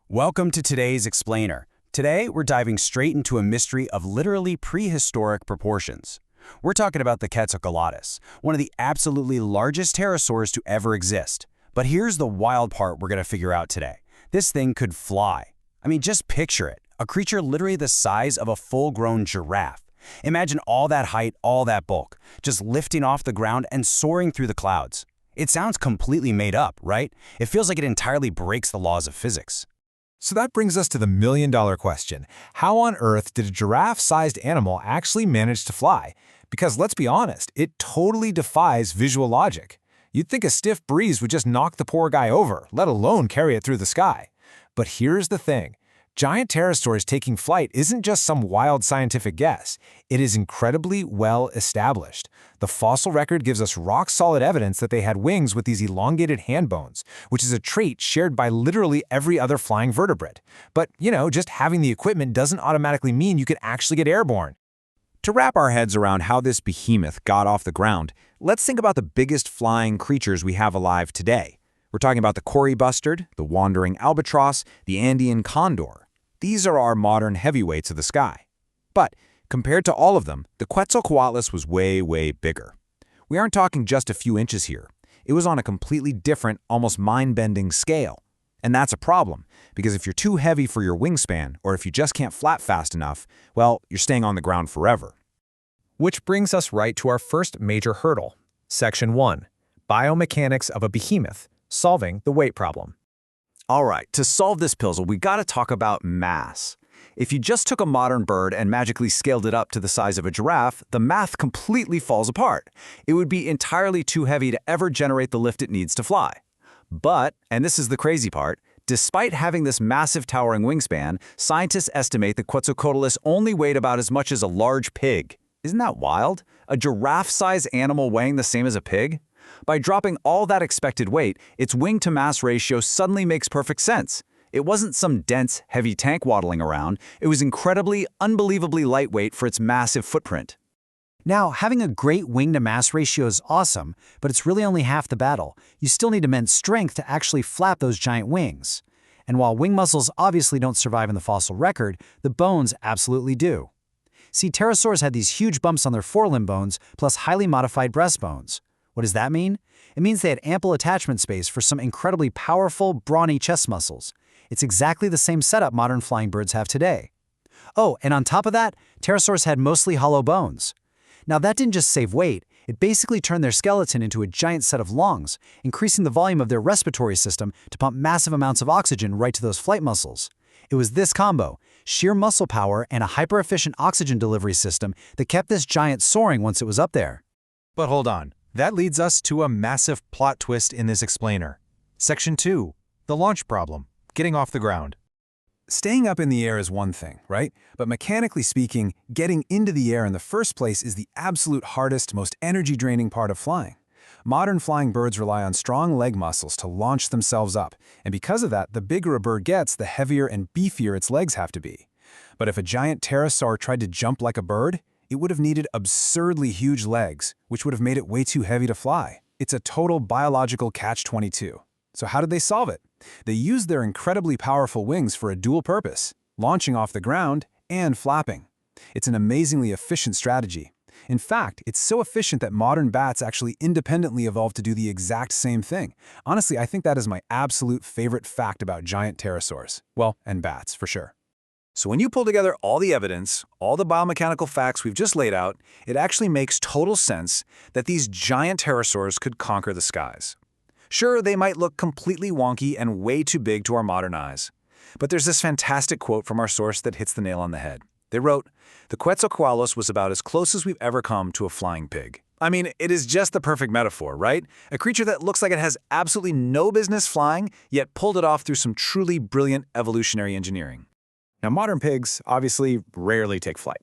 Welcome to today's Explainer. Today, we're diving straight into a mystery of literally prehistoric proportions. We're talking about the Quetzalcoatlus, one of the absolutely largest pterosaurs to ever exist. But here's the wild part we're going to figure out today. This thing could fly. I mean, just picture it. A creature literally the size of a full-grown giraffe. Imagine all that height, all that bulk, just lifting off the ground and soaring through the clouds. It sounds completely made up, right? It feels like it entirely breaks the laws of physics. So that brings us to the million-dollar question. How on earth did a giraffe-sized animal actually manage to fly? Because let's be honest, it totally defies visual logic. You'd think a stiff breeze would just knock the poor guy over, let alone carry it through the sky. But here's the thing. Giant pterosaurs taking flight isn't just some wild scientific guess. It is incredibly well established. The fossil record gives us rock-solid evidence that they had wings with these elongated hand bones, which is a trait shared by literally every other flying vertebrate. But, just having the equipment doesn't automatically mean you can actually get airborne. To wrap our heads around how this behemoth got off the ground, let's think about the biggest flying creatures we have alive today. We're talking about the Cory bustard, the wandering albatross, the Andean condor. These are our modern heavyweights of the sky. But compared to all of them, the Quetzalcoatlus was way, way bigger. We aren't talking just a few inches here. It was on a completely different, almost mind-bending scale. And that's a problem, because if you're too heavy for your wingspan, or if you just can't flap fast enough, well, you're staying on the ground forever. Which brings us right to our first major hurdle. Section 1. Biomechanics of a behemoth, solving the weight problem. All right, to solve this puzzle, we got to talk about mass. If you just took a modern bird and magically scaled it up to the size of a giraffe, the math completely falls apart. It would be entirely too heavy to ever generate the lift it needs to fly. But, and this is the crazy part, despite having this massive towering wingspan, scientists estimate that Quetzalcoatlus only weighed about as much as a large pig. Isn't that wild? A giraffe-sized animal weighing the same as a pig? By dropping all that expected weight, its wing-to-mass ratio suddenly makes perfect sense. It wasn't some dense, heavy tank waddling around. It was incredibly, unbelievably lightweight for its massive footprint. Now, having a great wing-to-mass ratio is awesome, but it's really only half the battle. You still need immense strength to actually flap those giant wings. And while wing muscles obviously don't survive in the fossil record, the bones absolutely do. See, pterosaurs had these huge bumps on their forelimb bones, plus highly modified breastbones. What does that mean? It means they had ample attachment space for some incredibly powerful, brawny chest muscles. It's exactly the same setup modern flying birds have today. Oh, and on top of that, pterosaurs had mostly hollow bones. Now that didn't just save weight, it basically turned their skeleton into a giant set of lungs, increasing the volume of their respiratory system to pump massive amounts of oxygen right to those flight muscles. It was this combo, sheer muscle power and a hyper-efficient oxygen delivery system, that kept this giant soaring once it was up there. But hold on. That leads us to a massive plot twist in this explainer. Section 2. The launch problem. Getting off the ground. Staying up in the air is one thing, right? But mechanically speaking, getting into the air in the first place is the absolute hardest, most energy-draining part of flying. Modern flying birds rely on strong leg muscles to launch themselves up, and because of that, the bigger a bird gets, the heavier and beefier its legs have to be. But if a giant pterosaur tried to jump like a bird, it would have needed absurdly huge legs, which would have made it way too heavy to fly. It's a total biological catch-22. So how did they solve it? They used their incredibly powerful wings for a dual purpose, launching off the ground and flapping. It's an amazingly efficient strategy. In fact, it's so efficient that modern bats actually independently evolved to do the exact same thing. Honestly, I think that is my absolute favorite fact about giant pterosaurs. Well, and bats, for sure. So when you pull together all the evidence, all the biomechanical facts we've just laid out, it actually makes total sense that these giant pterosaurs could conquer the skies. Sure, they might look completely wonky and way too big to our modern eyes. But there's this fantastic quote from our source that hits the nail on the head. They wrote, "The Quetzalcoatlus was about as close as we've ever come to a flying pig." I mean, it is just the perfect metaphor, right? A creature that looks like it has absolutely no business flying, yet pulled it off through some truly brilliant evolutionary engineering. Now, modern pigs obviously rarely take flight.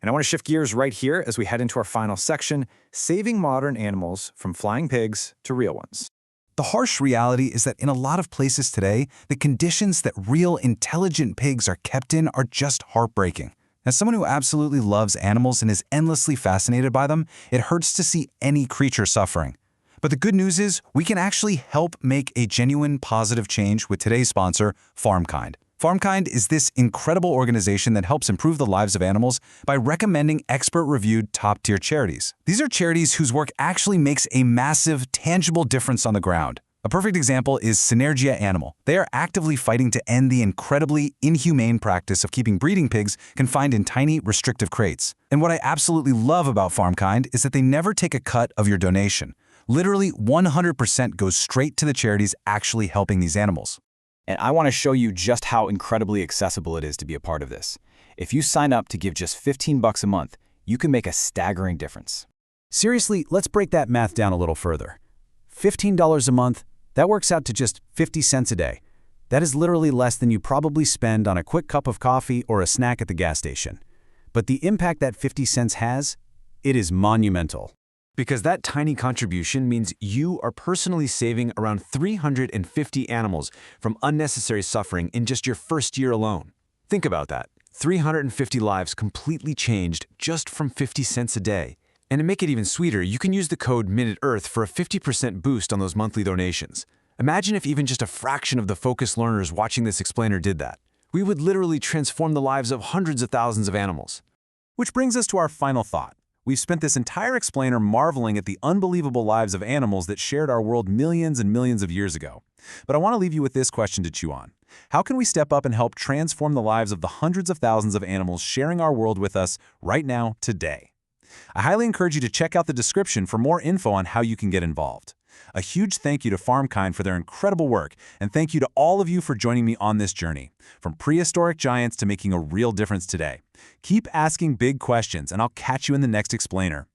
And I want to shift gears right here as we head into our final section, saving modern animals from flying pigs to real ones. The harsh reality is that in a lot of places today, the conditions that real intelligent pigs are kept in are just heartbreaking. As someone who absolutely loves animals and is endlessly fascinated by them, it hurts to see any creature suffering. But the good news is we can actually help make a genuine positive change with today's sponsor, FarmKind. FarmKind is this incredible organization that helps improve the lives of animals by recommending expert-reviewed top-tier charities. These are charities whose work actually makes a massive, tangible difference on the ground. A perfect example is Synergia Animal. They are actively fighting to end the incredibly inhumane practice of keeping breeding pigs confined in tiny, restrictive crates. And what I absolutely love about FarmKind is that they never take a cut of your donation. Literally 100% goes straight to the charities actually helping these animals. And I want to show you just how incredibly accessible it is to be a part of this. If you sign up to give just $15 a month, you can make a staggering difference. Seriously, let's break that math down a little further. $15 a month, that works out to just 50 cents a day. That is literally less than you probably spend on a quick cup of coffee or a snack at the gas station. But the impact that 50 cents has, it is monumental. Because that tiny contribution means you are personally saving around 350 animals from unnecessary suffering in just your first year alone. Think about that. 350 lives completely changed just from 50 cents a day. And to make it even sweeter, you can use the code MINUTEARTH for a 50% boost on those monthly donations. Imagine if even just a fraction of the focused learners watching this explainer did that. We would literally transform the lives of hundreds of thousands of animals. Which brings us to our final thought. We've spent this entire explainer marveling at the unbelievable lives of animals that shared our world millions and millions of years ago. But I want to leave you with this question to chew on. How can we step up and help transform the lives of the hundreds of thousands of animals sharing our world with us right now, today? I highly encourage you to check out the description for more info on how you can get involved. A huge thank you to FarmKind for their incredible work, and thank you to all of you for joining me on this journey, from prehistoric giants to making a real difference today. Keep asking big questions, and I'll catch you in the next explainer.